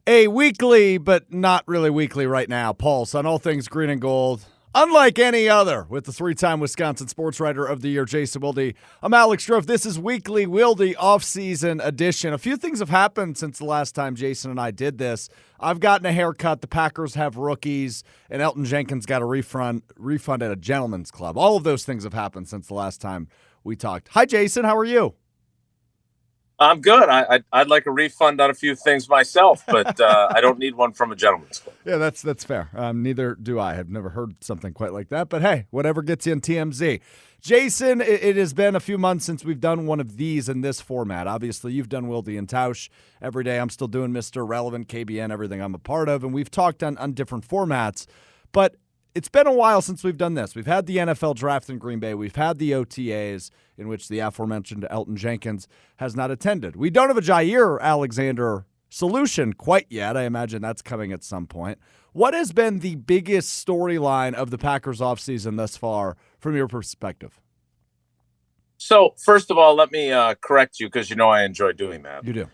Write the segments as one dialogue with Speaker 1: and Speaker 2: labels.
Speaker 1: A weekly, but not really weekly right now, pulse on all things green and gold, unlike any other, with the three-time Wisconsin Sportswriter of the Year, Jason Wilde. I'm Alex Strouf. This is Weekly Wilde Offseason Edition. A few things have happened since the last time Jason and I did this. I've gotten a haircut. The Packers have rookies, and Elgton Jenkins got a refund at a gentleman's club. All of those things have happened since the last time we talked. Hi, Jason. How are you?
Speaker 2: I'm good. I'd like a refund on a few things myself, but I don't need one from a gentleman's club.
Speaker 1: Yeah, that's fair. Neither do I. I've never heard something quite like that. But hey, whatever gets you in TMZ. Jason, it has been a few months since we've done one of these in this format. Obviously, you've done Wilde and Tausch every day. I'm still doing Mr. Relevant, KBN, everything I'm a part of. And we've talked on different formats. But it's been a while since we've done this. We've had the NFL draft in Green Bay. We've had the OTAs in which the aforementioned Elgton Jenkins has not attended. We don't have a Jaire Alexander solution quite yet. I imagine that's coming at some point. What has been the biggest storyline of the Packers offseason thus far from your perspective?
Speaker 2: So, first of all, let me correct you because you know I enjoy doing that.
Speaker 1: You do.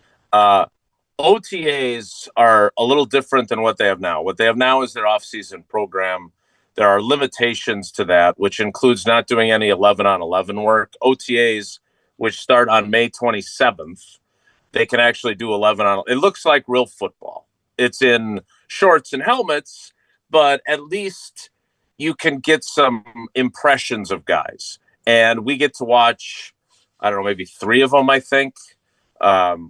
Speaker 2: OTAs are a little different than what they have now. What they have now is their offseason program. There are limitations to that, which includes not doing any 11-on-11 work. OTAs, which start on May 27th, they can actually do 11-on. It looks like real football. It's in shorts and helmets, but at least you can get some impressions of guys. And we get to watch, I don't know, maybe 3 of them, I think.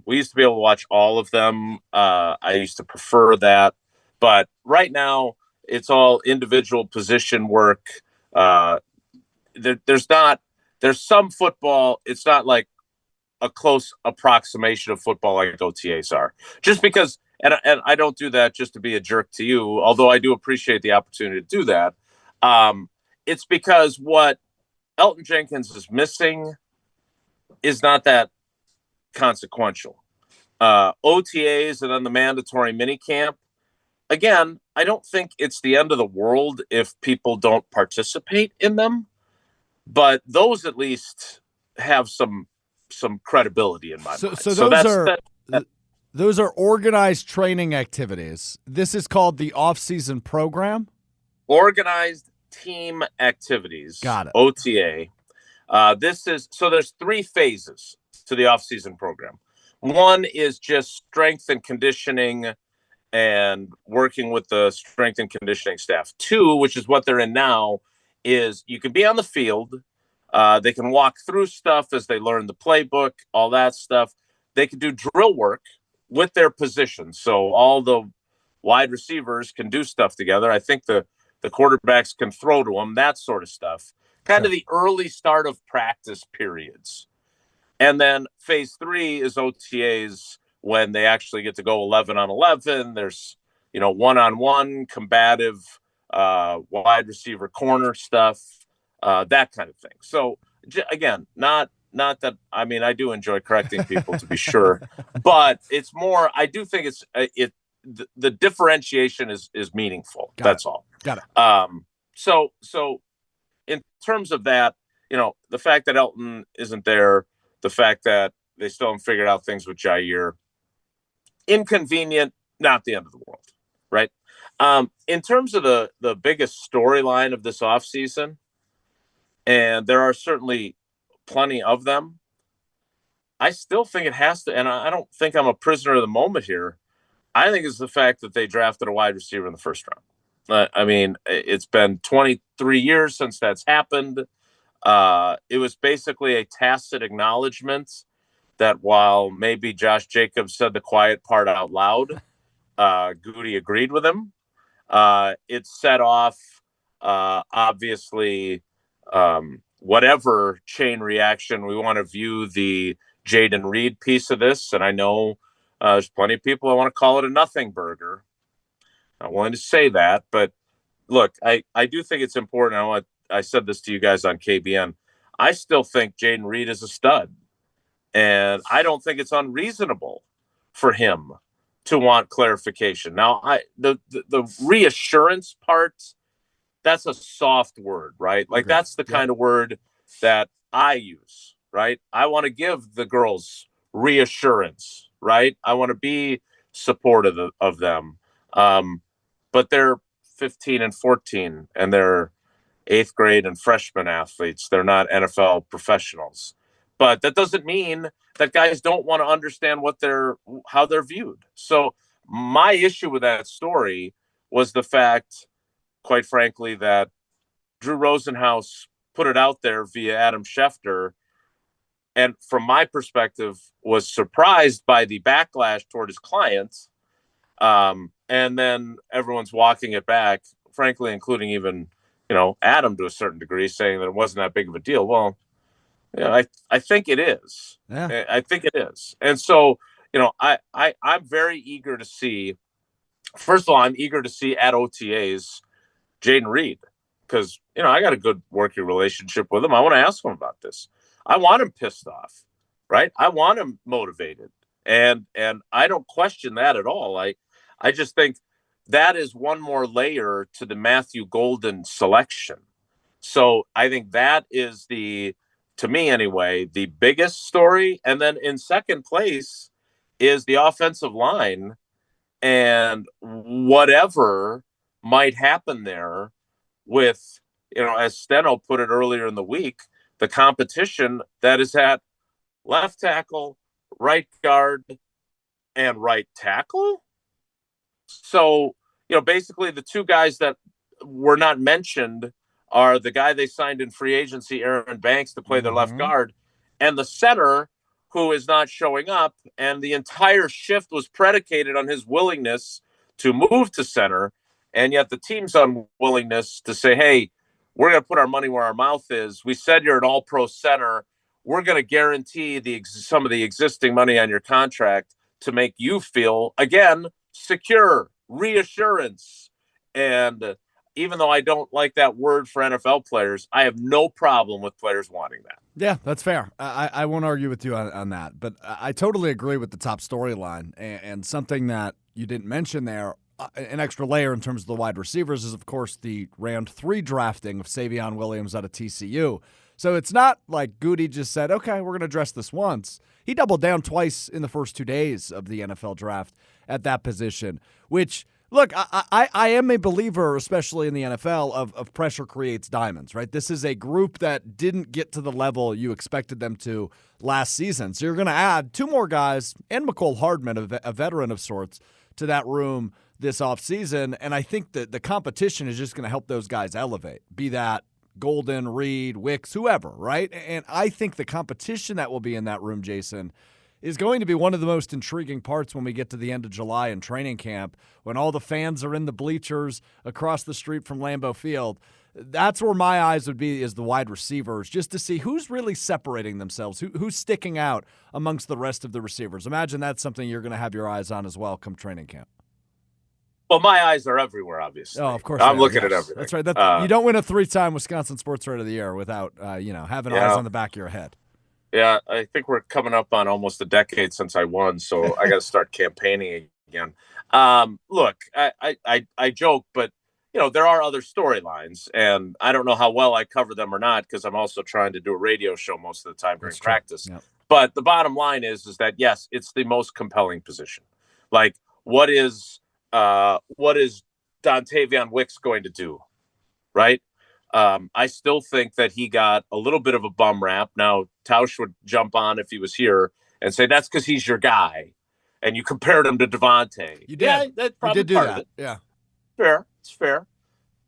Speaker 2: We used to be able to watch all of them. I used to prefer that. But right now, it's all individual position work. There's some football. It's not like a close approximation of football like OTAs are. Just because, and I don't do that just to be a jerk to you, although I do appreciate the opportunity to do that. It's because what Elgton Jenkins is missing is not that consequential. OTAs and then the mandatory minicamp. Again, I don't think it's the end of the world if people don't participate in them, but those at least have some credibility in my mind.
Speaker 1: So those are organized training activities. This is called the off-season program.
Speaker 2: Organized team activities.
Speaker 1: Got it.
Speaker 2: OTA. There's 3 phases to the off-season program. One is just strength and conditioning and working with the strength and conditioning staff. 2, which is what they're in now, is you can be on the field. They can walk through stuff as they learn the playbook, all that stuff. They can do drill work with their positions. So all the wide receivers can do stuff together. I think the quarterbacks can throw to them, that sort of stuff. Kind of the early start of practice periods. And then phase 3 is OTAs, when they actually get to go 11-on-11. There's, one-on-one combative wide receiver corner stuff, that kind of thing. So again, not that, I mean, I do enjoy correcting people to be sure, but it's more, I do think the differentiation is meaningful. That's all.
Speaker 1: Got it.
Speaker 2: So in terms of that, the fact that Elgton isn't there, the fact that they still haven't figured out things with Jaire, inconvenient, not the end of the world, right? In terms of the biggest storyline of this offseason, and there are certainly plenty of them, I still think it has to, and I don't think I'm a prisoner of the moment here. I think it's the fact that they drafted a wide receiver in the first round. I mean, it's been 23 years since that's happened. It was basically a tacit acknowledgement that while maybe Josh Jacobs said the quiet part out loud, Goody agreed with him. It set off, obviously, whatever chain reaction we want to view the Jaden Reed piece of this. And I know there's plenty of people that want to call it a nothing burger. I'm willing to say that. But look, I do think it's important. I said this to you guys on KBN. I still think Jaden Reed is a stud. And I don't think it's unreasonable for him to want clarification. Now, the reassurance part, that's a soft word, right? Like that's the kind of word that I use, right? I want to give the girls reassurance, right? I want to be supportive of them. But they're 15 and 14, and they're eighth grade and freshman athletes. They're not NFL professionals. But that doesn't mean that guys don't want to understand how they're viewed. So my issue with that story was the fact, quite frankly, that Drew Rosenhaus put it out there via Adam Schefter, and from my perspective, was surprised by the backlash toward his clients. And then everyone's walking it back, frankly, including even, Adam to a certain degree, saying that it wasn't that big of a deal. Well, I think it is.
Speaker 1: Yeah.
Speaker 2: I think it is. And so, I'm very eager to see, first of all, I'm eager to see at OTAs Jayden Reed, because, I got a good working relationship with him. I want to ask him about this. I want him pissed off, right? I want him motivated. And I don't question that at all. I just think that is one more layer to the Matthew Golden selection. So I think that is to me anyway, the biggest story. And then in second place is the offensive line, and whatever might happen there with, as Steno put it earlier in the week, the competition that is at left tackle, right guard, and right tackle. So, basically the two guys that were not mentioned are the guy they signed in free agency, Aaron Banks, to play their left guard, and the center who is not showing up. And the entire shift was predicated on his willingness to move to center. And yet the team's unwillingness to say, hey, we're going to put our money where our mouth is. We said you're an all-pro center. We're going to guarantee some of the existing money on your contract to make you feel, again, secure, reassurance. And even though I don't like that word for NFL players, I have no problem with players wanting that.
Speaker 1: Yeah, that's fair. I won't argue with you on that. But I totally agree with the top storyline. And something that you didn't mention there, an extra layer in terms of the wide receivers, is, of course, the round 3 drafting of Savion Williams out of TCU. So it's not like Goody just said, okay, we're going to address this once. He doubled down twice in the first 2 days of the NFL draft at that position, which, look, I am a believer, especially in the NFL, of pressure creates diamonds, right? This is a group that didn't get to the level you expected them to last season. So you're going to add 2 more guys and McCole Hardman, a veteran of sorts, to that room this offseason. And I think that the competition is just going to help those guys elevate, be that Golden, Reed, Wicks, whoever, right? And I think the competition that will be in that room, Jason, is going to be one of the most intriguing parts when we get to the end of July in training camp, when all the fans are in the bleachers across the street from Lambeau Field. That's where my eyes would be, is the wide receivers, just to see who's really separating themselves, who's sticking out amongst the rest of the receivers. Imagine that's something you're going to have your eyes on as well come training camp.
Speaker 2: Well, my eyes are everywhere, obviously.
Speaker 1: Oh, of course.
Speaker 2: I'm looking at everything.
Speaker 1: That's right. You don't win a 3-time Wisconsin Sportswriter of the Year without, having eyes on the back of your head.
Speaker 2: Yeah, I think we're coming up on almost a decade since I won, so I got to start campaigning again. Look, I joke, but there are other storylines, and I don't know how well I cover them or not, because I'm also trying to do a radio show most of the time during practice. Yep. But the bottom line is that yes, it's the most compelling position. Like, what is Dontavion Wicks going to do, right? I still think that he got a little bit of a bum rap. Now, Tausch would jump on if he was here and say that's because he's your guy, and you compared him to Devontae.
Speaker 1: You did.
Speaker 2: Yeah, that's probably part of it.
Speaker 1: Yeah,
Speaker 2: it's fair.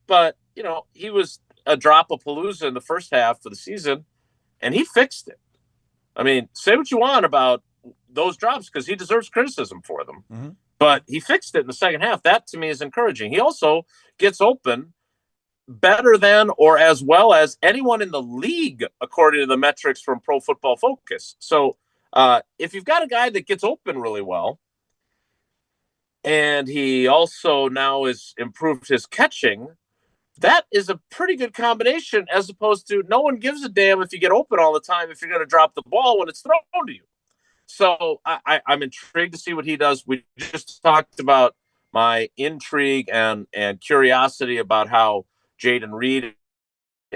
Speaker 2: But he was a drop of Palooza in the first half of the season, and he fixed it. I mean, say what you want about those drops, because he deserves criticism for them. Mm-hmm. But he fixed it in the second half. That, to me, is encouraging. He also gets open better than or as well as anyone in the league, according to the metrics from Pro Football Focus. So if you've got a guy that gets open really well, and he also now has improved his catching, that is a pretty good combination, as opposed to no one gives a damn if you get open all the time if you're going to drop the ball when it's thrown to you. So I'm intrigued to see what he does. We just talked about my intrigue and curiosity about how Jayden Reed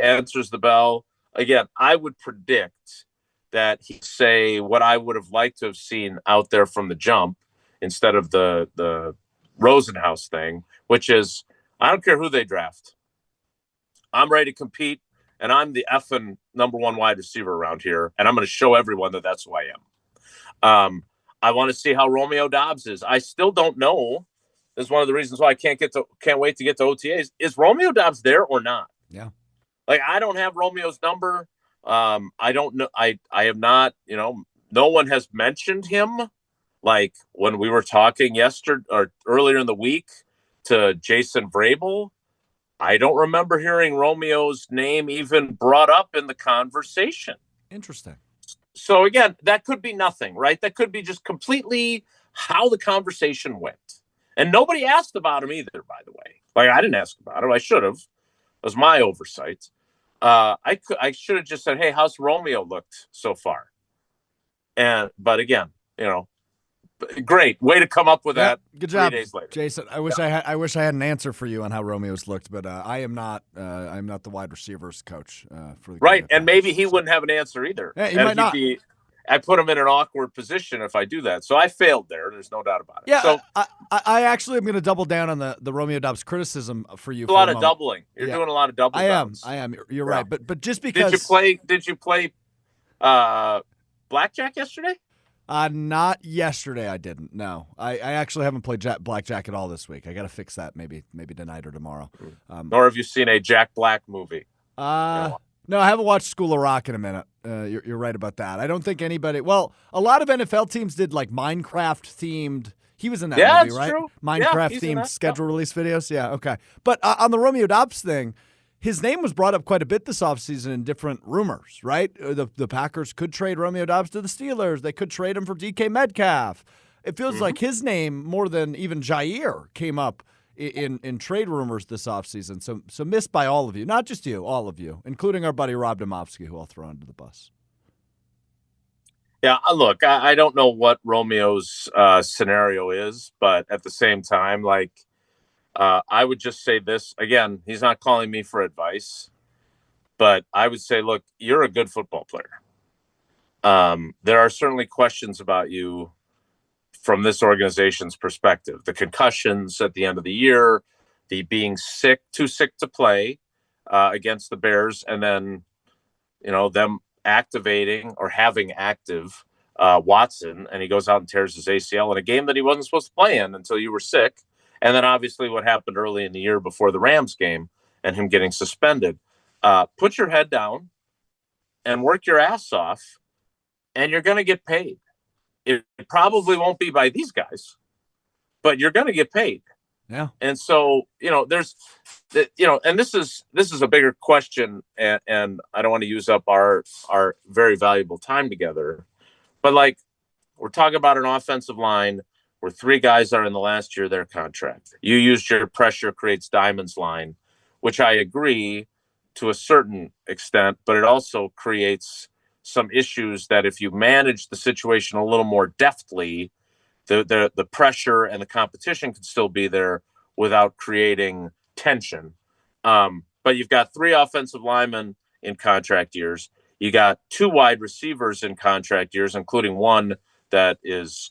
Speaker 2: answers the bell. Again, I would predict that he'd say what I would have liked to have seen out there from the jump, instead of the Rosenhaus thing, which is I don't care who they draft. I'm ready to compete, and I'm the effing number one wide receiver around here, and I'm going to show everyone that that's who I am. I want to see how Romeo Doubs is. I still don't know. This is one of the reasons why I can't wait to get to OTAs. Is Romeo Doubs there or not?
Speaker 1: Yeah.
Speaker 2: Like, I don't have Romeo's number. I don't know. I have not, no one has mentioned him. Like when we were talking yesterday or earlier in the week to Jason Vrabel, I don't remember hearing Romeo's name even brought up in the conversation.
Speaker 1: Interesting.
Speaker 2: So again, that could be nothing, right? That could be just completely how the conversation went. And nobody asked about him either, by the way. Like, I didn't ask about him. I should have. It was my oversight. I should have just said, hey, how's Romeo looked so far? But again, great way to come up with that.
Speaker 1: Good job,
Speaker 2: 3 days later.
Speaker 1: Jason. I wish I had an answer for you on how Romeo's looked, but I am not the wide receivers coach for the
Speaker 2: right. And maybe he wouldn't have an answer either.
Speaker 1: Yeah, he might not.
Speaker 2: I put him in an awkward position if I do that. So I failed there. There's no doubt about it.
Speaker 1: Yeah,
Speaker 2: so
Speaker 1: I actually am going to double down on the Romeo Doubs criticism for you.
Speaker 2: A lot of doubling. You're doing a lot of double.
Speaker 1: I am. You're right. But just because
Speaker 2: did you play blackjack yesterday?
Speaker 1: Not yesterday. I didn't. No, I actually haven't played blackjack at all this week. I got to fix that. Maybe tonight or tomorrow.
Speaker 2: Nor have you seen a Jack Black movie?
Speaker 1: No, I haven't watched School of Rock in a minute. You're right about that. I don't think anybody. Well, a lot of NFL teams did like Minecraft themed. He was in that movie, right?
Speaker 2: True.
Speaker 1: Minecraft themed schedule release videos. Yeah, okay. But on the Romeo Doubs thing, his name was brought up quite a bit this offseason in different rumors, right? The Packers could trade Romeo Doubs to the Steelers. They could trade him for DK Metcalf. It feels like his name, more than even Jaire, came up in trade rumors this offseason. So missed by all of you, not just you, all of you, including our buddy Rob Domofsky, who I'll throw under the bus.
Speaker 2: Yeah, look, I don't know what Romeo's scenario is, but at the same time, like, I would just say this. Again, he's not calling me for advice, but I would say, look, you're a good football player. There are certainly questions about you from this organization's perspective. The concussions at the end of the year, the being too sick to play against the Bears, and then, them activating or having active Watson, and he goes out and tears his ACL in a game that he wasn't supposed to play in until you were sick. And then obviously what happened early in the year before the Rams game and him getting suspended. Put your head down and work your ass off, and you're going to get paid. It probably won't be by these guys, but you're going to get paid.
Speaker 1: Yeah.
Speaker 2: And so, there's, and this is a bigger question, and I don't want to use up our very valuable time together, but like, we're talking about an offensive line where 3 guys are in the last year of their contract. You used your pressure creates diamonds line, which I agree to a certain extent, but it also creates some issues that if you manage the situation a little more deftly, the pressure and the competition can still be there without creating tension. But you've got 3 offensive linemen in contract years. You got 2 wide receivers in contract years, including one that is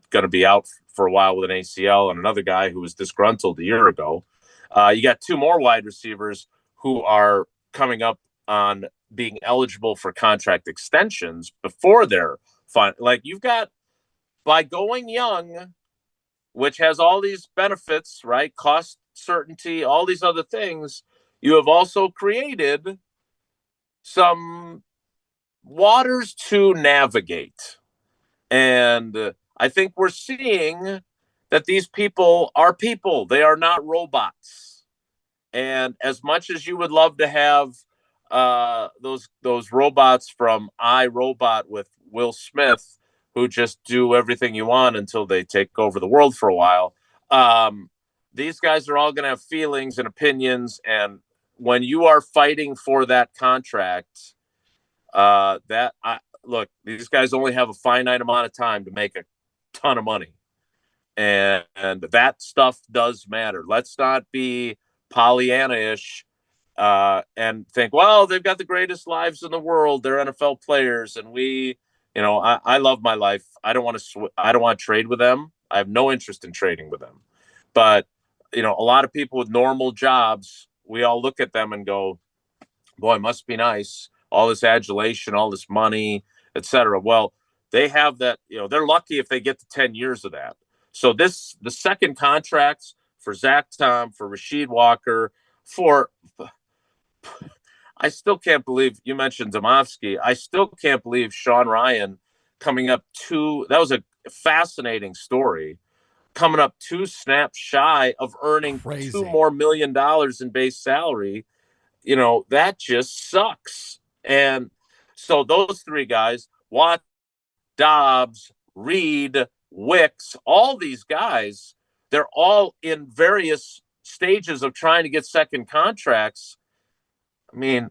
Speaker 2: going to be out for a while with an ACL, and another guy who was disgruntled a year ago. You got 2 more wide receivers who are coming up on being eligible for contract extensions before they're fine. Like, you've got, by going young, which has all these benefits, right? Cost certainty, all these other things, you have also created some waters to navigate. And I think we're seeing that these people are people. They are not robots. And as much as you would love to have those robots from iRobot with Will Smith, who just do everything you want until they take over the world for a while, these guys are all going to have feelings and opinions. And when you are fighting for that contract, look, these guys only have a finite amount of time to make a ton of money. And that stuff does matter. Let's not be Pollyanna-ish and think, well, they've got the greatest lives in the world. They're NFL players. And I love my life. I don't want to trade with them. I have no interest in trading with them. But, a lot of people with normal jobs, we all look at them and go, boy, it must be nice. All this adulation, all this money, et cetera. Well, they have that, they're lucky if they get to 10 years of that. So the second contracts for Zach Tom, for Rasheed Walker, I still can't believe you mentioned Domofsky. I still can't believe Sean Ryan coming up that was a fascinating story, coming up 2 snaps shy of earning
Speaker 1: Crazy.
Speaker 2: $2 more million in base salary. That just sucks. And so those 3 guys, Watt, Doubs, Reed, Wicks, all these guys, they're all in various stages of trying to get second contracts. I mean,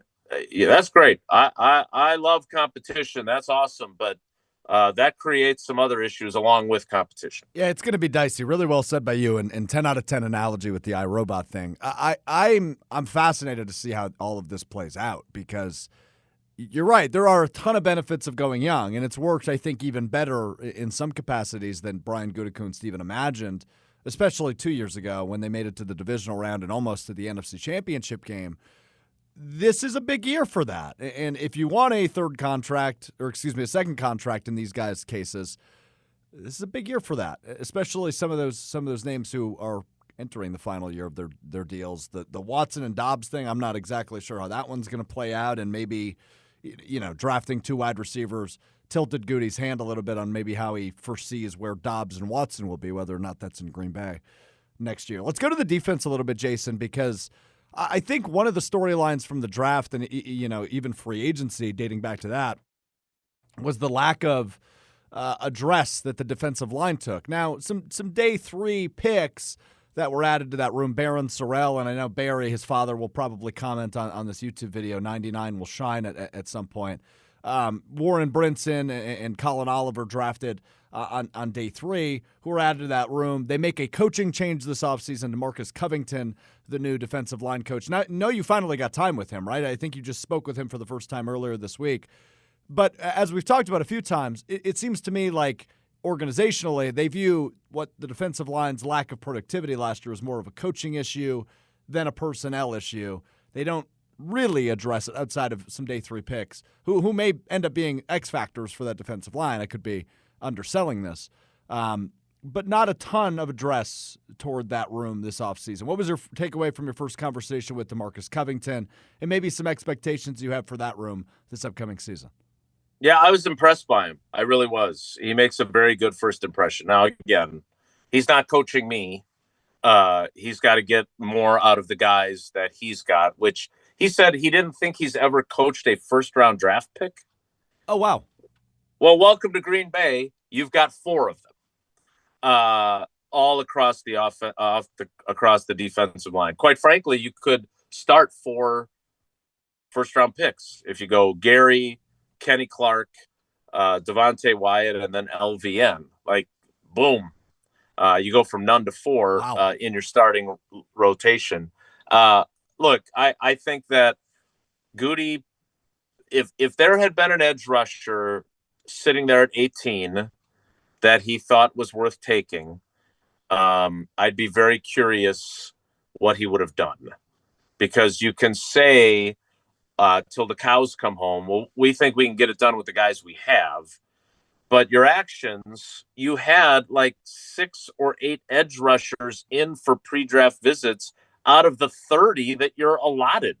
Speaker 2: yeah, that's great. I love competition. That's awesome. But that creates some other issues along with competition.
Speaker 1: Yeah, it's going to be dicey. Really well said by you, and 10 out of 10 analogy with the iRobot thing. I'm fascinated to see how all of this plays out, because you're right. There are a ton of benefits of going young, and it's worked, I think, even better in some capacities than Brian Gutekunst even imagined, especially 2 years ago when they made it to the divisional round and almost to the NFC Championship game. This is a big year for that. And if you want a second contract in these guys' cases, this is a big year for that, especially some of those names who are entering the final year of their deals. The Watson and Doubs thing, I'm not exactly sure how that one's going to play out, and maybe drafting 2 wide receivers tilted Goody's hand a little bit on maybe how he foresees where Doubs and Watson will be, whether or not that's in Green Bay next year. Let's go to the defense a little bit, Jason, because I think one of the storylines from the draft and even free agency dating back to that was the lack of address that the defensive line took. Now, some day 3 picks that were added to that room, Barron Sorrell, and I know Barry, his father, will probably comment on this YouTube video. 99 will shine at some point. Warren Brinson and Colin Oliver drafted on day 3, who were added to that room. They make a coaching change this offseason to Marcus Covington, the new defensive line coach. Now, I know you finally got time with him, right? I think you just spoke with him for the first time earlier this week. But as we've talked about a few times, it seems to me like organizationally they view what the defensive line's lack of productivity last year as more of a coaching issue than a personnel issue. They don't really address it outside of some day 3 picks who may end up being X factors for that defensive line. I could be underselling this. But not a ton of address toward that room this offseason. What was your takeaway from your first conversation with DeMarcus Covington, and maybe some expectations you have for that room this upcoming season?
Speaker 2: Yeah, I was impressed by him. I really was. He makes a very good first impression. Now, again, he's not coaching me. He's got to get more out of the guys that he's got, which he said he didn't think he's ever coached a first-round draft pick.
Speaker 1: Oh, wow.
Speaker 2: Well, welcome to Green Bay. You've got 4 of them, all across across the defensive line. Quite frankly, you could start 4 first-round picks if you go Gary, Kenny Clark, Devontae Wyatt, and then LVN. Like, boom. You go from none to 4
Speaker 1: Wow.
Speaker 2: In your starting rotation. Look, I think that Goody, if there had been an edge rusher sitting there at 18 that he thought was worth taking, I'd be very curious what he would have done. Because you can say till the cows come home, well, we think we can get it done with the guys we have. But your actions, you had like 6 or 8 edge rushers in for pre-draft visits out of the 30 that you're allotted.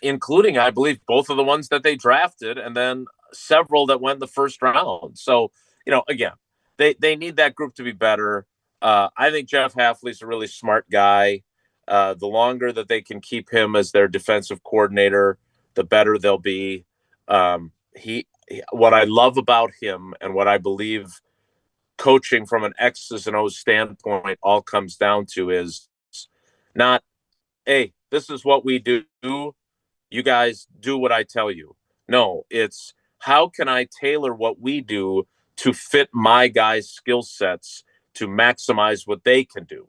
Speaker 2: Including, I believe, both of the ones that they drafted and then several that went the first round. So, again, they need that group to be better. I think Jeff Hafley's a really smart guy. The longer that they can keep him as their defensive coordinator, the better they'll be. What I love about him and what I believe coaching from an X's and O's standpoint all comes down to is not, hey, this is what we do. You guys do what I tell you. No, it's how can I tailor what we do to fit my guys' skill sets to maximize what they can do.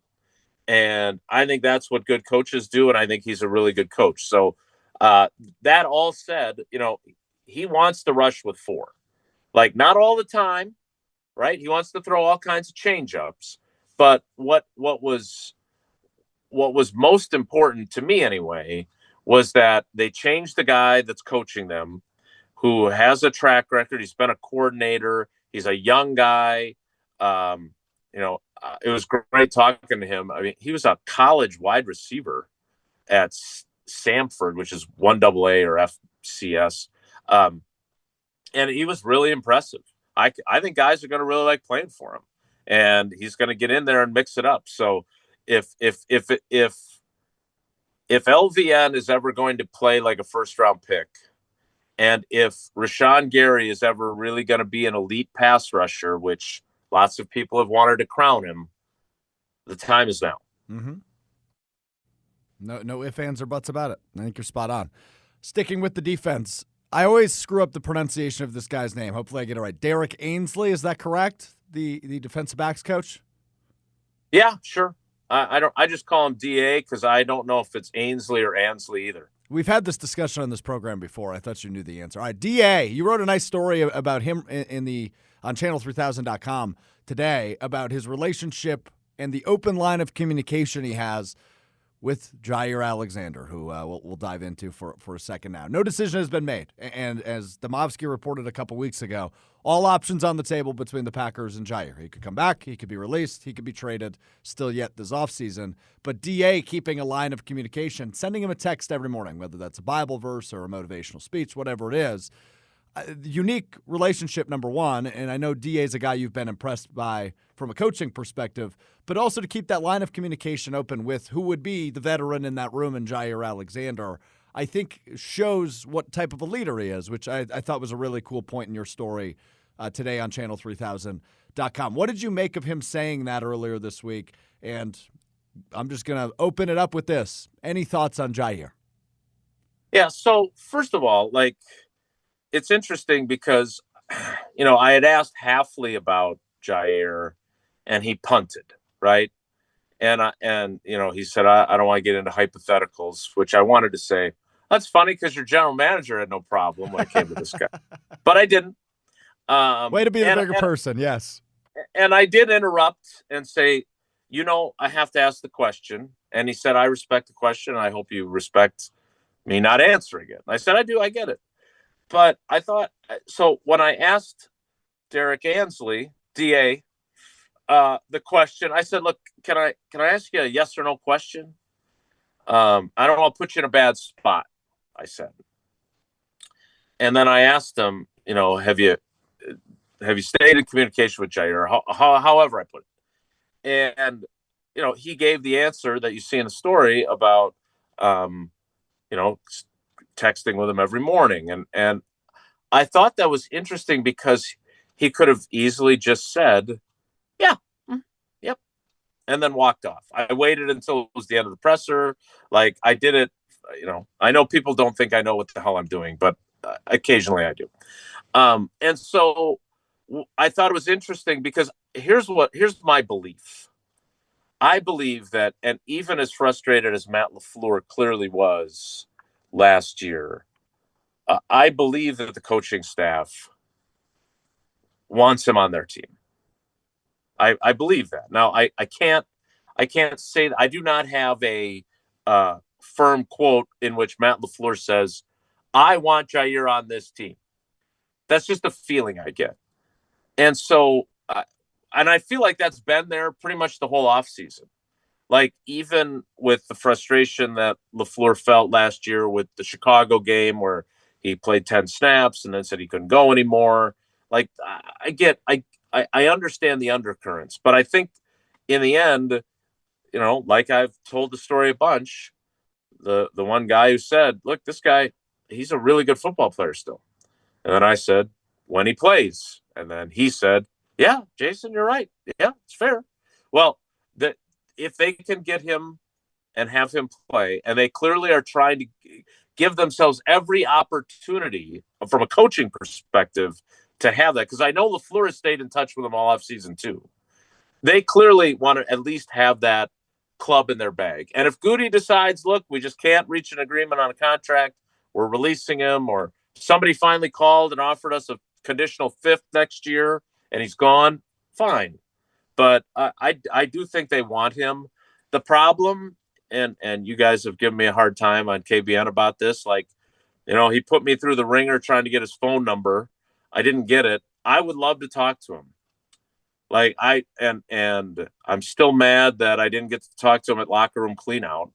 Speaker 2: And I think that's what good coaches do, and I think he's a really good coach. So that all said, he wants to rush with 4. Like, not all the time, right? He wants to throw all kinds of change-ups. But what was most important to me anyway was that they changed the guy that's coaching them, who has a track record. He's been a coordinator. He's a young guy. It was great talking to him. I mean, he was a college wide receiver at Samford, which is 1AA or FCS. And he was really impressive. I think guys are going to really like playing for him, and he's going to get in there and mix it up. So if LVN is ever going to play like a first round pick, and if Rashawn Gary is ever really going to be an elite pass rusher, which lots of people have wanted to crown him, the time is now.
Speaker 1: Mm-hmm. No ifs, ands, or buts about it. I think you're spot on. Sticking with the defense, I always screw up the pronunciation of this guy's name. Hopefully I get it right. Derek Ainsley, is that correct? The defensive backs coach?
Speaker 2: Yeah, sure. I just call him DA because I don't know if it's Ainsley or Ansley either.
Speaker 1: We've had this discussion on this program before. I thought you knew the answer. All right, DA, you wrote a nice story about him on channel3000.com today about his relationship and the open line of communication he has with Jaire Alexander, who we'll dive into for a second now. No decision has been made, and as Demovsky reported a couple weeks ago, all options on the table between the Packers and Jaire. He could come back, he could be released, he could be traded still yet this offseason. But DA keeping a line of communication, sending him a text every morning, whether that's a Bible verse or a motivational speech, whatever it is. Unique relationship, number one, and I know DA is a guy you've been impressed by from a coaching perspective, but also to keep that line of communication open with who would be the veteran in that room in Jaire Alexander, I think shows what type of a leader he is, which I thought was a really cool point in your story today on channel3000.com. What did you make of him saying that earlier this week? And I'm just going to open it up with this. Any thoughts on Jaire?
Speaker 2: Yeah, so first of all, it's interesting because, I had asked Halfley about Jaire, and he punted, right? And he said, I don't want to get into hypotheticals, which I wanted to say, that's funny because your general manager had no problem when it came to this guy. But I didn't.
Speaker 1: Way to be the bigger person, yes.
Speaker 2: And I did interrupt and say, I have to ask the question. And he said, I respect the question. I hope you respect me not answering it. And I said, I do. I get it. But I thought, so when I asked Derek Ainsley, DA, the question, I said, look, can I ask you a yes or no question? I don't want to put you in a bad spot, I said. And then I asked him, have you stayed in communication with Jaire, however I put it. And, he gave the answer that you see in the story about, texting with him every morning. And I thought that was interesting because he could have easily just said, yeah, yep, and then walked off. I waited until it was the end of the presser. I did it, I know people don't think I know what the hell I'm doing, but occasionally I do. And so I thought it was interesting because here's my belief. I believe that, and even as frustrated as Matt LaFleur clearly was last year, I believe that the coaching staff wants him on their team. I believe that. Now, I can't say that. I do not have a firm quote in which Matt LaFleur says, I want Jaire on this team. That's just a feeling I get. And so, and I feel like that's been there pretty much the whole offseason. Even with the frustration that LaFleur felt last year with the Chicago game where he played 10 snaps and then said he couldn't go anymore. I understand the undercurrents, but I think in the end, I've told the story a bunch, the one guy who said, look, this guy, he's a really good football player still. And then I said, when he plays. And then he said, yeah, Jason, you're right. Yeah, it's fair. Well, if they can get him and have him play, and they clearly are trying to give themselves every opportunity from a coaching perspective to have that, because I know LaFleur has stayed in touch with them all offseason too. They clearly want to at least have that club in their bag. And if Goody decides, look, we just can't reach an agreement on a contract, we're releasing him, or somebody finally called and offered us a conditional fifth next year and he's gone, fine. But I do think they want him. The problem, and you guys have given me a hard time on KBN about this, like, he put me through the ringer trying to get his phone number. I didn't get it. I would love to talk to him. Like, and I'm still mad that I didn't get to talk to him at locker room cleanout,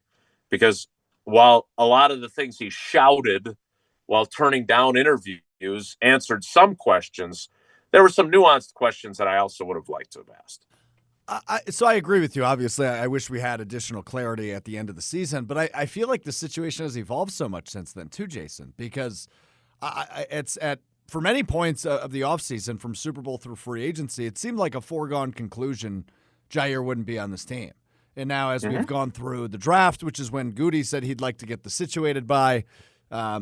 Speaker 2: because while a lot of the things he shouted while turning down interviews answered some questions, there were some nuanced questions that I also would have liked to have asked.
Speaker 1: So I agree with you. Obviously, I wish we had additional clarity at the end of the season, but I feel like the situation has evolved so much since then too, Jason, because it's for many points of the offseason, from Super Bowl through free agency, it seemed like a foregone conclusion Jaire wouldn't be on this team. And now as we've gone through the draft, which is when Goody said he'd like to get the situated by,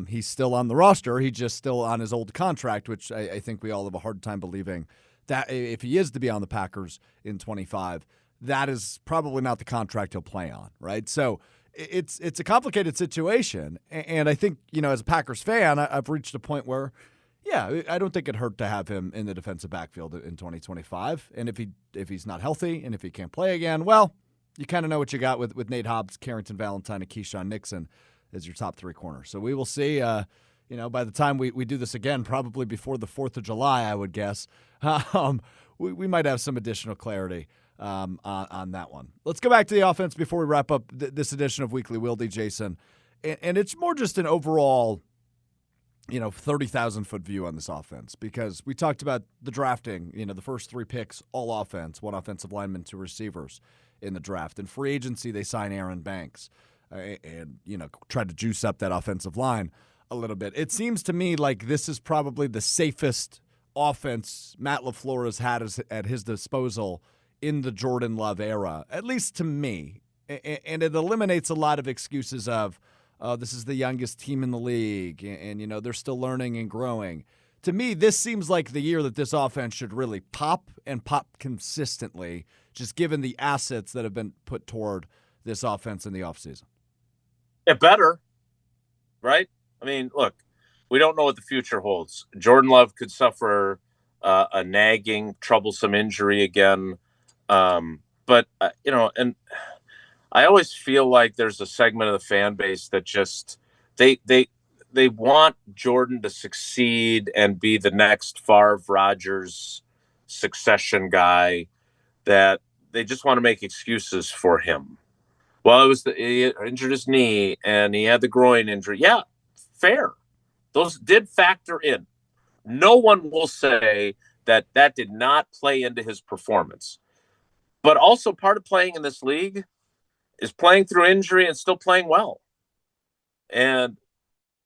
Speaker 1: he's still on the roster. He's just still on his old contract, which I think we all have a hard time believing that if he is to be on the Packers in 25, that is probably not the contract he'll play on, right? So it's a complicated situation. And I think, as a Packers fan, I've reached a point where, yeah, I don't think it hurt to have him in the defensive backfield in 2025. And if he's not healthy and if he can't play again, well, you kind of know what you got with Nate Hobbs, Carrington Valentine, and Keyshawn Nixon as your top three corners. So we will see, by the time we do this again, probably before the 4th of July, I would guess, we might have some additional clarity on that one. Let's go back to the offense before we wrap up this edition of Weekly Wilde, Jason. And it's more just an overall 30,000-foot view on this offense, because we talked about the drafting, the first 3 picks, all offense, 1 offensive lineman, 2 receivers in the draft. In free agency, they sign Aaron Banks and try to juice up that offensive line a little bit. It seems to me like this is probably the safest offense Matt LaFleur has had at his disposal in the Jordan Love era, at least to me. And it eliminates a lot of excuses of, this is the youngest team in the league, and they're still learning and growing. To me, this seems like the year that this offense should really pop and pop consistently, just given the assets that have been put toward this offense in the offseason.
Speaker 2: It better, right? I mean, look, we don't know what the future holds. Jordan Love could suffer a nagging, troublesome injury again. But and I always feel like there's a segment of the fan base that just they want Jordan to succeed and be the next Favre Rodgers succession guy, that they just want to make excuses for him. Well, he injured his knee and he had the groin injury. Yeah, fair. Those did factor in. No one will say that did not play into his performance. But also part of playing in this league is playing through injury and still playing well. And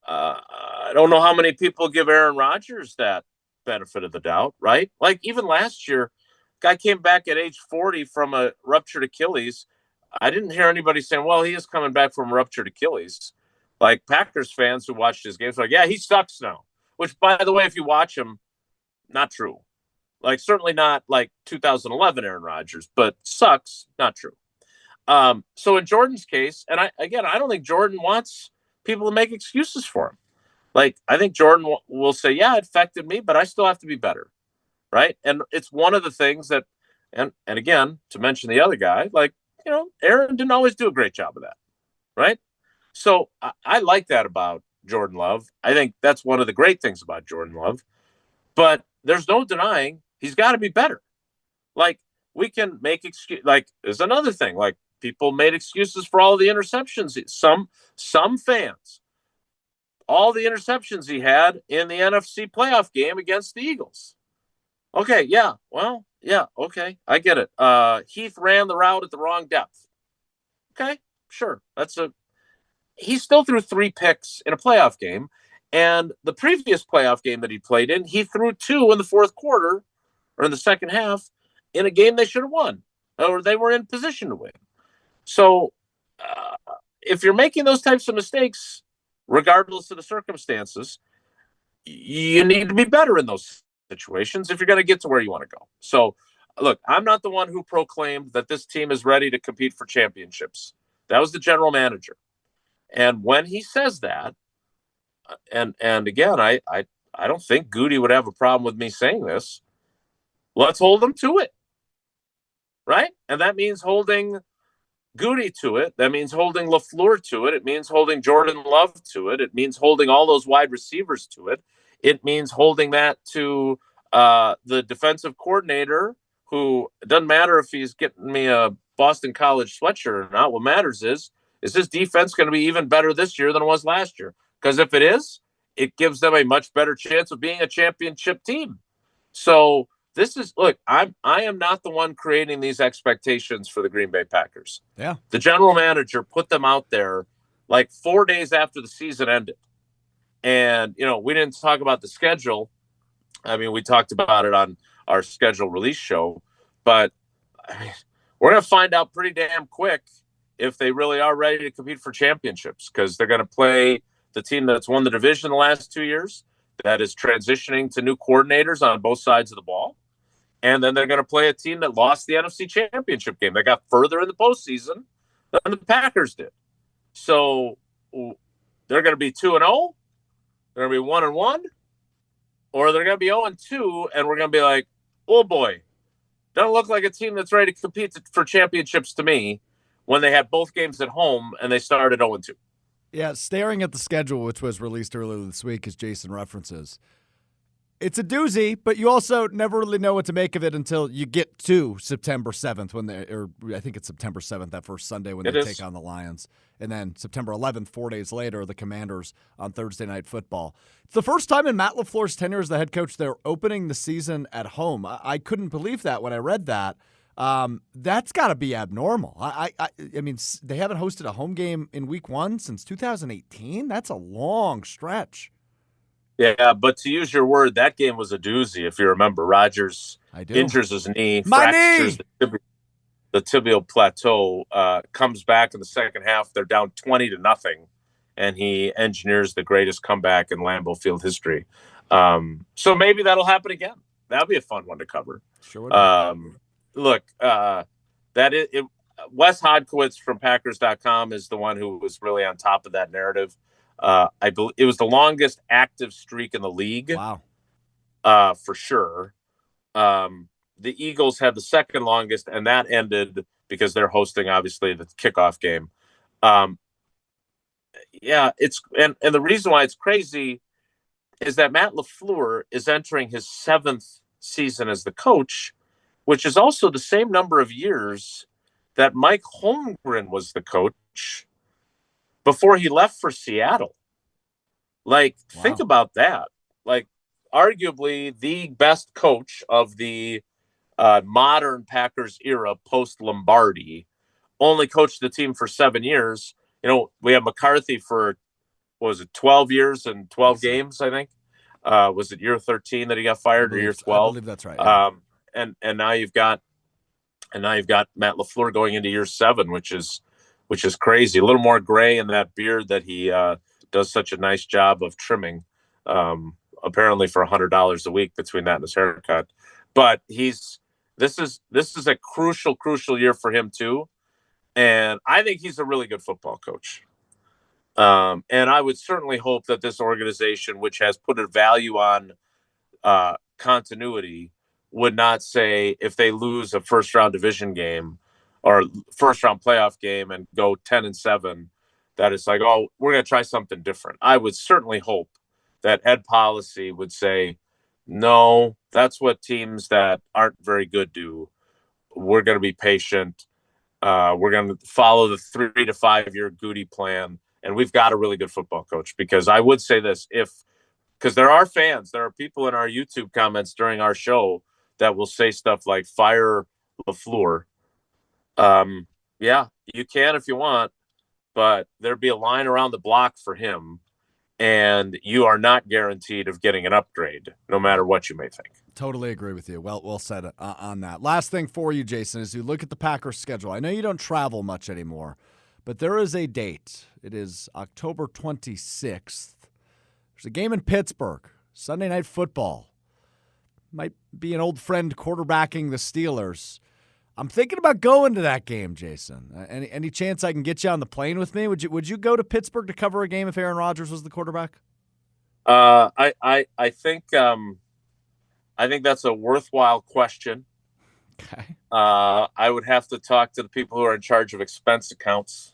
Speaker 2: I don't know how many people give Aaron Rodgers that benefit of the doubt, right? Like, even last year, guy came back at age 40 from a ruptured Achilles. I didn't hear anybody saying, well, he is coming back from a ruptured Achilles. Like, Packers fans who watched his games were like, yeah, he sucks now. Which, by the way, if you watch him, not true. Like, certainly not like 2011 Aaron Rodgers, but sucks, not true. So in Jordan's case, and I don't think Jordan wants people to make excuses for him. Like, I think Jordan will say, yeah, it affected me, but I still have to be better. Right. And it's one of the things that, and again, to mention the other guy, like, Aaron didn't always do a great job of that. Right. So I like that about Jordan Love. I think that's one of the great things about Jordan Love, but there's no denying he's got to be better. Like, we can make excuse, like, there's another thing, like, people made excuses for all the interceptions. Some fans, all the interceptions he had in the NFC playoff game against the Eagles. Okay, yeah, well, yeah, okay, I get it. Heath ran the route at the wrong depth. Okay, sure, he still threw 3 picks in a playoff game, and the previous playoff game that he played in, he threw 2 in the fourth quarter, or in the second half, in a game they should have won, or they were in position to win. So if you're making those types of mistakes, regardless of the circumstances, you need to be better in those situations if you're going to get to where you want to go. So, look, I'm not the one who proclaimed that this team is ready to compete for championships. That was the general manager. And when he says that, and again, I don't think Goody would have a problem with me saying this. Let's hold him to it. right? And that means holding Goody to it. That means holding LaFleur to it. It means holding Jordan Love to it. It means holding all those wide receivers to it. It means holding that to the defensive coordinator, who, it doesn't matter if he's getting me a Boston College sweatshirt or not. What matters is this defense going to be even better this year than it was last year? Because if it is, it gives them a much better chance of being a championship team. So this is, look, I am not the one creating these expectations for the Green Bay Packers.
Speaker 1: Yeah.
Speaker 2: The general manager put them out there like 4 days after the season ended. And, we didn't talk about the schedule. I mean, we talked about it on our schedule release show, but we're going to find out pretty damn quick if they really are ready to compete for championships, because they're going to play the team that's won the division the last 2 years, that is transitioning to new coordinators on both sides of the ball. And then they're going to play a team that lost the NFC Championship game. They got further in the postseason than the Packers did. So they're going to be 2-0. They're going to be 1-1. Or they're going to be 0-2, and we're going to be like, oh, boy, doesn't look like a team that's ready to compete for championships to me, when they had both games at home and they started 0-2.
Speaker 1: Yeah, staring at the schedule, which was released earlier this week, as Jason references, it's a doozy, but you also never really know what to make of it until you get to September 7th, I think it's September 7th, that first Sunday when they take on the Lions. And then September 11th, 4 days later, the Commanders on Thursday Night Football. It's the first time in Matt LaFleur's tenure as the head coach they're opening the season at home. I couldn't believe that when I read that. That's got to be abnormal. I mean, they haven't hosted a home game in week 1 since 2018. That's a long stretch.
Speaker 2: Yeah, but to use your word, that game was a doozy. If you remember, Rodgers injures his knee, fractures the tibial plateau, comes back in the second half. They're down 20-0, and he engineers the greatest comeback in Lambeau Field history. So maybe that'll happen again. That'll be a fun one to cover.
Speaker 1: Sure.
Speaker 2: Look, Wes Hodkiewicz from Packers.com is the one who was really on top of that narrative. I believe it was the longest active streak in the league.
Speaker 1: Wow.
Speaker 2: For sure. The Eagles had the second longest, and that ended because they're hosting, obviously, the kickoff game. It's and the reason why it's crazy is that Matt LaFleur is entering his 7th season as the coach, which is also the same number of years that Mike Holmgren was the coach before he left for Seattle. Like, wow. Think about that. Like, arguably the best coach of the modern Packers era post Lombardi only coached the team for 7 years. We have McCarthy for, 12 years and 12 games, I think. Was it year 13 that he got fired, or year 12?
Speaker 1: I believe that's right. Yeah.
Speaker 2: And now you've got Matt LaFleur going into year 7, which is crazy. A little more gray in that beard that he does such a nice job of trimming, apparently for $100 a week between that and his haircut. But this is a crucial year for him too, and I think he's a really good football coach. And I would certainly hope that this organization, which has put a value on continuity, would not say, if they lose a first-round division game or first-round playoff game and go 10-7, that it's like, oh, we're going to try something different. I would certainly hope that Ed Policy would say, no, that's what teams that aren't very good do. We're going to be patient. We're going to follow the 3 to 5 year Goody plan. And we've got a really good football coach, because I would say this, because there are fans, there are people in our YouTube comments during our show that will say stuff like, fire LaFleur. Yeah, you can if you want, but there'd be a line around the block for him, and you are not guaranteed of getting an upgrade, no matter what you may think.
Speaker 1: Totally agree with you. Well said on that. Last thing for you, Jason, is you look at the Packers schedule. I know you don't travel much anymore, but there is a date. It is October 26th. There's a game in Pittsburgh, Sunday Night Football. Might be an old friend quarterbacking the Steelers. I'm thinking about going to that game, Jason. Any chance I can get you on the plane with me? Would you go to Pittsburgh to cover a game if Aaron Rodgers was the quarterback?
Speaker 2: I think that's a worthwhile question.
Speaker 1: Okay.
Speaker 2: I would have to talk to the people who are in charge of expense accounts,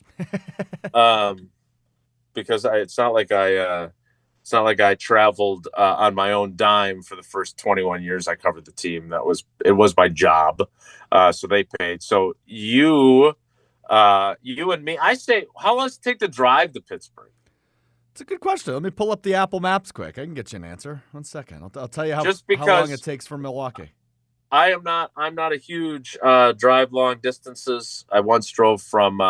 Speaker 2: because it's not like I traveled on my own dime for the first 21 years I covered the team. It was my job, so they paid. So you and me. I say, how long does it take to drive to Pittsburgh?
Speaker 1: It's a good question. Let me pull up the Apple Maps quick. I can get you an answer. 1 second. I'll tell you how long it takes from Milwaukee.
Speaker 2: I'm not a huge drive long distances. I once drove from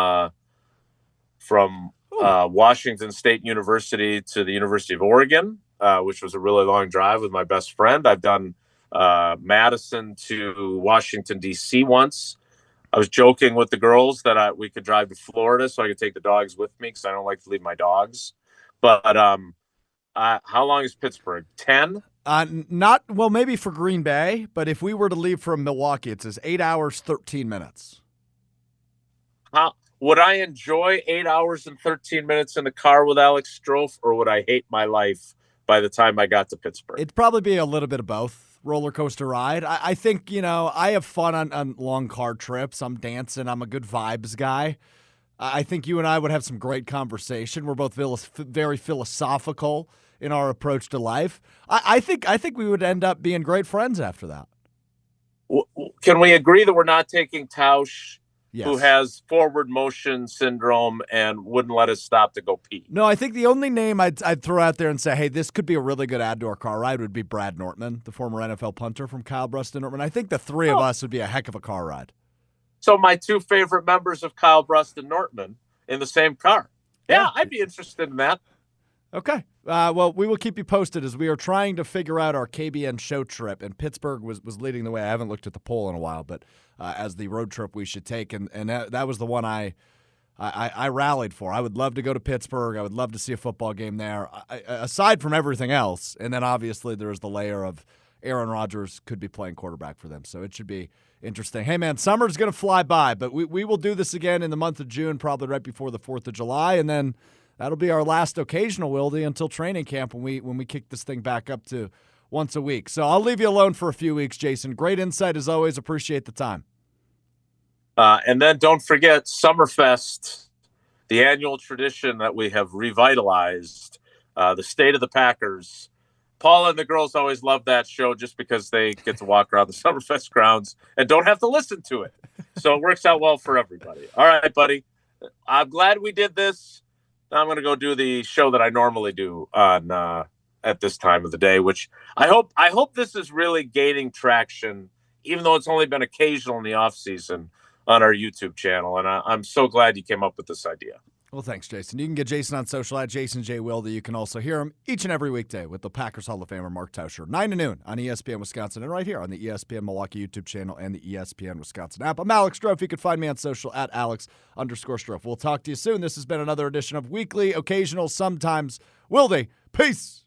Speaker 2: Washington State University to the University of Oregon, which was a really long drive with my best friend. I've done Madison to Washington, D.C. once. I was joking with the girls that we could drive to Florida so I could take the dogs with me because I don't like to leave my dogs. But how long is Pittsburgh? 10?
Speaker 1: Maybe for Green Bay, but if we were to leave from Milwaukee, it says 8 hours, 13 minutes.
Speaker 2: Would I enjoy 8 hours and 13 minutes in the car with Alex Strouf, or would I hate my life by the time I got to Pittsburgh?
Speaker 1: It'd probably be a little bit of both. Roller coaster ride. I think, I have fun on long car trips. I'm dancing. I'm a good vibes guy. I think you and I would have some great conversation. We're both very philosophical in our approach to life. I think we would end up being great friends after that.
Speaker 2: Can we agree that we're not taking Tausch,
Speaker 1: yes,
Speaker 2: who has forward motion syndrome and wouldn't let us stop to go pee?
Speaker 1: No, I think the only name I'd throw out there and say, hey, this could be a really good outdoor car ride would be Brad Nortman, the former NFL punter from Kyle Brust and Nortman. I think the three of us would be a heck of a car ride.
Speaker 2: So my two favorite members of Kyle Brust and Nortman in the same car. Yeah, I'd be interested in that.
Speaker 1: Okay. Well, we will keep you posted as we are trying to figure out our KBN show trip, and Pittsburgh was leading the way. I haven't looked at the poll in a while, but as the road trip we should take, and that was the one I rallied for. I would love to go to Pittsburgh. I would love to see a football game there, aside from everything else. And then obviously there's the layer of Aaron Rodgers could be playing quarterback for them, so it should be interesting. Hey, man, summer's going to fly by, but we will do this again in the month of June, probably right before the 4th of July, and then that'll be our last occasional Wilde until training camp when we kick this thing back up to once a week. So I'll leave you alone for a few weeks, Jason. Great insight as always. Appreciate the time.
Speaker 2: And then don't forget Summerfest, the annual tradition that we have revitalized, the State of the Packers. Paula and the girls always love that show just because they get to walk around the Summerfest grounds and don't have to listen to it. So it works out well for everybody. All right, buddy. I'm glad we did this. Now I'm going to go do the show that I normally do on at this time of the day, which I hope this is really gaining traction, even though it's only been occasional in the off season on our YouTube channel. And I'm so glad you came up with this idea.
Speaker 1: Well, thanks, Jason. You can get Jason on social at Jason J. Wilde. You can also hear him each and every weekday with the Packers Hall of Famer Mark Tauscher, 9 to noon on ESPN Wisconsin, and right here on the ESPN Milwaukee YouTube channel and the ESPN Wisconsin app. I'm Alex Strouf. You can find me on social at Alex_Strouf. We'll talk to you soon. This has been another edition of Weekly, Occasional, Sometimes Wilde. Peace.